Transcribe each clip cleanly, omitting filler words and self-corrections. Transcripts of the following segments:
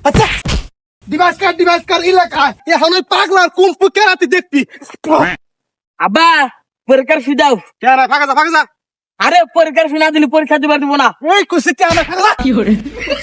আচ্ছা ডিভাইস কার এলাকায় এখন ওই পাগলার কুম্পু কেরাতে দেখবি। আব্বা পরীক্ষার ফি দাও। কেন ফাঁকা যা আরে পরীক্ষার ফি না দিলে পরীক্ষা দিবার দিব না। এই কুসি কেন ফাঁকা যা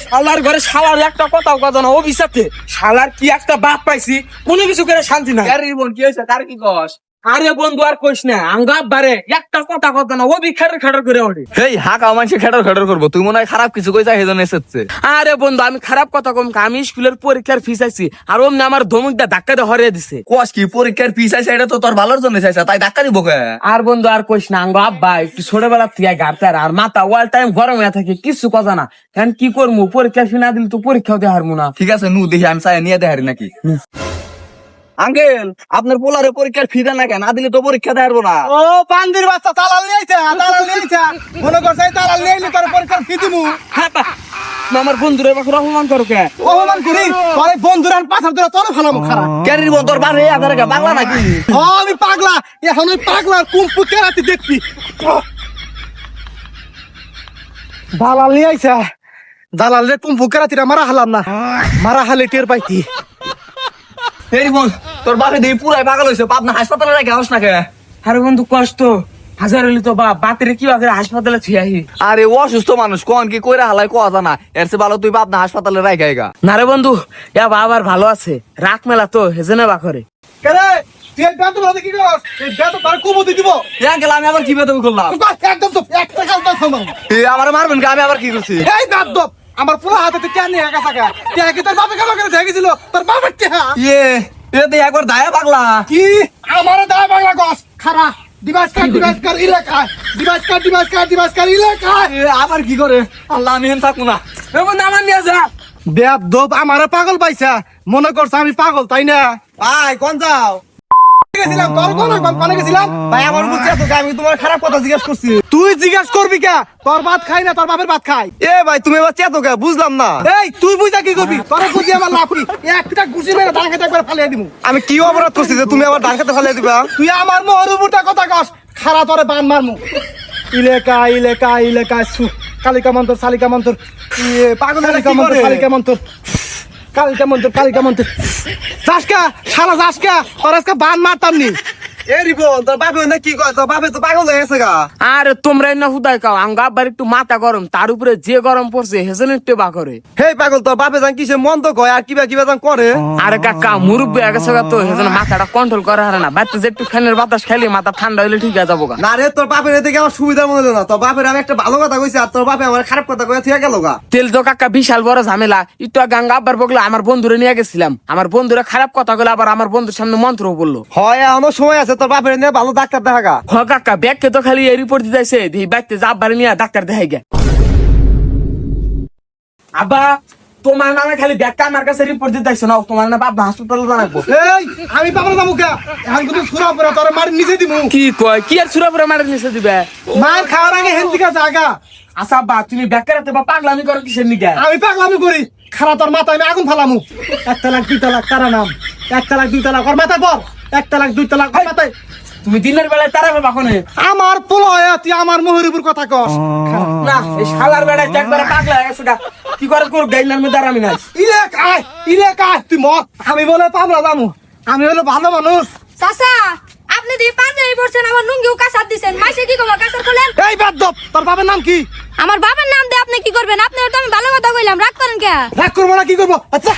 শালার ঘরে শালার একটা কথাও কথা না অভিশাপে শালার কি একটা বাপ পাইছি কোনো কিছু করে শান্তি নাই। আরে বোন কি হয়েছে কার কি কস? আরে বন্ধু আর কইস না আঙ্গা বারে একটা কথা না অভি খাটার করে ওঠে। এই হাকা মানুষে খেটার করবো, তুই মনে হয় খারাপ কিছু কইছা সেজন্য এসেছে। আরে বন্ধু আমি খারাপ কথা কম আমি স্কুলের পরীক্ষার ফি চাইছি আর অমনি আমার ধমকটা ধাক্কা দিয়ে হরিয়ে দিছে। কস কি পরীক্ষার ফিস আছে, এটা তো তোর ভালোর জন্য চাইছা, তাই ধাক্কা দিব কে? আর বন্ধু আর কইস না আঙ্গা আব্বা একটু ছোটবেলা থেকে ঘাটতে আর মাথা ওয়াল টাইম গরম হয়ে থাকে কিছু কথা না। এখন কি করবো পরীক্ষার ফি না দিলে তো পরীক্ষাও দিয়ে হারবো না। ঠিক আছে নু দেখি আমি চাই নিয়ে দেখারি নাকি। আঙ্কেল আপনার পোলারে পরীক্ষার ফি দেন না কেন? না দিলে তো পরীক্ষা দেখাবো না। ও বান্দির বাচ্চা তালাল নিয়েছে মনে করছে তালাল নিয়ে তোর পরীক্ষার ফি দিমু। হ্যাঁ বা, তুমি আমার বন্ধুরা এবার অপমান করো কে? অপমান করি তোর বন্ধুরা পাথর ধরে তোর ফালামু খারাপ। ক্যারির বোন তোর বারে আধার বাংলা নাকি? আমি পাগলা এখন ওই পাগলার কুম্পু কেরাতে দেখবি। দালাল নিয়ে আইসা দালাল রে কুম্পু কেরাতিরা মারা হালাম না, মারা হালে টের পাইতি। এই বোন তোর বাপে দেখি পুরাই পাগল হয়েছে, পাবনা হাসপাতালে রেখে আস না কে? আরে বন্ধু কষ্ট হাজার হইলে তো বাতের কি হাসপাতালে থুয়াহি। আরে ও অসুস্থ মানুষ কোন কি কইরা হালাই কোয়া জানা, এর চেয়ে ভালো তুই পাবনা হাসপাতালে রেখে গা। না রে বন্ধু ইয়া বাবার ভালো আছে রাখ মেলা তো হেজেনে বা করে। কেরে তুই এই বেত বলতে কি করছ? এই বেত তার কুমতি দিব। আঙ্কেল আমি আবার কি বেদবি করলাম? একদম তো একটা কালটা সমান। আমার মারবেন কে? আমি আবার কি করছি? এই বেত দব আমার পুরো হাতে তো কেন নিয়ে গেছে কে? কে কি তোর বাপে কেমন করে দেখেছিল? তোর বাপের কে? ইয়ে এতে একবার দায়া পাগলা। কি আমার দায় বাংলা গস খারা ডিভাইস কার এলাকায় ডিভাইস কার এলাকায়। আবার কি করে? আল্লাহ আমি হেন থাকবো না। এ বন্ধু আমার নিয়ে যা। বেত দব আমারে পাগল পাইছা মনে করছ আমি পাগল তাই না? ভাই কোন যাও? গেছিলাম তোর কোনে গেছিলাম ভাই আমার বুঝছি তো আমি তোমার খারাপ কথা জিজ্ঞেস করছি। তুই জিজ্ঞাস করবি কে? তোর ভাত খাই না তোর বাপের ভাত খাই। এ ভাই তুমি এবার চেতো কে? বুঝলাম না। এই তুই বুঝা কি করবি? তোর বুঝি আমার লাভ কি? একটা গুছি মেরে ধান খেতে একবার ফালিয়ে দিমু। আমি কি অপরাধ করছি যে তুমি আবার ধান খেতে ফেলে দিবা? তুই আমার মহরুপুরটা কথা কস খারা তোরে বান মারমু। ইলেকা সু কালিকা মন্তর সালিকা মন্তর পাগল কালিকা মন্তর সালিকা মন্তর কালিকা মন্তর যাসকা শালা যাসকা তোর আজকে বান মারতাম নি। এ রিবন তোর বাপে না কি কয়? তোর বাপে তো পাগল হয়ে গেছে গা। আরে তোমরা না হুদাই খাও আঙ্গা আব্বার একটু মাথা গরম তার উপরে যে গরম পড়ছে হেজেনে একটু বা করে। হে পাগল তোর বাপে জান কিসে মন্দ কয় আর কিবা জান করে। আরে কাকা মুরব্বী আগে তো হেজেনে মাথাটা কন্ট্রোল করে হারে না বাচ্চা যে একটু ফ্যানের বাতাস খাইলে মাথা ঠান্ডা হইলে ঠিক হয়ে যাবো গা। না রে তোর বাপের এদিকে আমার সুবিধা মনে হয় না। তোর বাপের আমি একটা ভালো কথা কইছি আর তোর বাপে আমার খারাপ কথা কইয়া থিয়া গেল গা। তেল তো কাকা বিশাল বড় ঝামেলা একটু গাঙ্গা আব্বার বগলে আমার বন্ধুরে নিয়ে গেছিলাম আমার বন্ধুরা খারাপ কথা বলে আবার আমার বন্ধুর সামনে মন্ত্র বললো। হয় এখনো সময় আছে, তোর বাপের নিয়ে ভালো ডাক্তার দেখা গা। হ কাকা ব্যাগকে তো খালি এই রিপোর্ট দিতেছে বাইতে যা আব্বারে নিয়ে ডাক্তার দেখাই গে। আব্বা তোমার নামে খালি ব্যাগটা আমার কাছে রিপোর্ট দিতেছে না তোমার না বাবা হাসপাতালে জানাবো। এই আমি বাবার যাবো কে? এখন কিন্তু সুরা পড়া তোর মার নিচে দিমু। কি কয় কি আর সুরাপুরে মারে নিচে দিবে? মার খাওয়ার আগে হেন্দিকা জায়গা। আচ্ছা আব্বা তুমি ব্যাগ রাতে বা পাগলামি করো কিসের নিকে? আমি পাগলামি করি খারা তোর মাথায় আমি আগুন ফালামু। 1 তালাক 2 তালাক তারা নাম 1 তালাক 2 তালাক ওর মাথায় পর 1 তালাক 2 তালাক ওর মাথায়। তুমি দিনের বেলায় তারা বাবা কোনে? আমার পোলা তুই আমার মহরিপুর কথা কস। না এই শালার বেড়ায় একবারে পাগলা হয়ে গেছে গা। কি করে কোন গাইনার মধ্যে আর আমি নাই। ইলেকায় তুই মর আমি বলে পাবলা জামু আমি হলো ভালো মানুষ। চাচা আপনি দিয়ে পাঞ্জাবি পরছেন আমার লুঙ্গিও কাঁচার দিছেন মাইসে কি করবো কাঁচার খোলেন? এই বেদ্দপ তোর বাবার নাম কি? আমার বাবার নাম দিয়ে আপনি কি করবেন? আপনার তো আমি ভালো কথা কইলাম রাগ করেন কে? রাগ করবো না কি করবো? আচ্ছা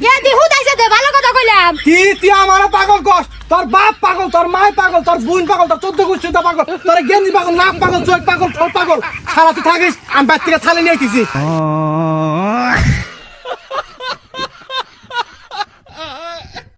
কে দি হুদাইছে দে ভালো কথা কইলাম। কি তুই আমার পাগল কস? তোর বাপ পাগল তোর মায় পাগল তোর বোন পাগল তোর 14 গোষ্ঠী পাগল তোর গেঞ্জি পাগল নাক পাগল চোখ পাগল ঠোঁট পাগল সারা তুই থাকিস আমি বাড়ি থেকে থালে নিয়ে আইতেছি।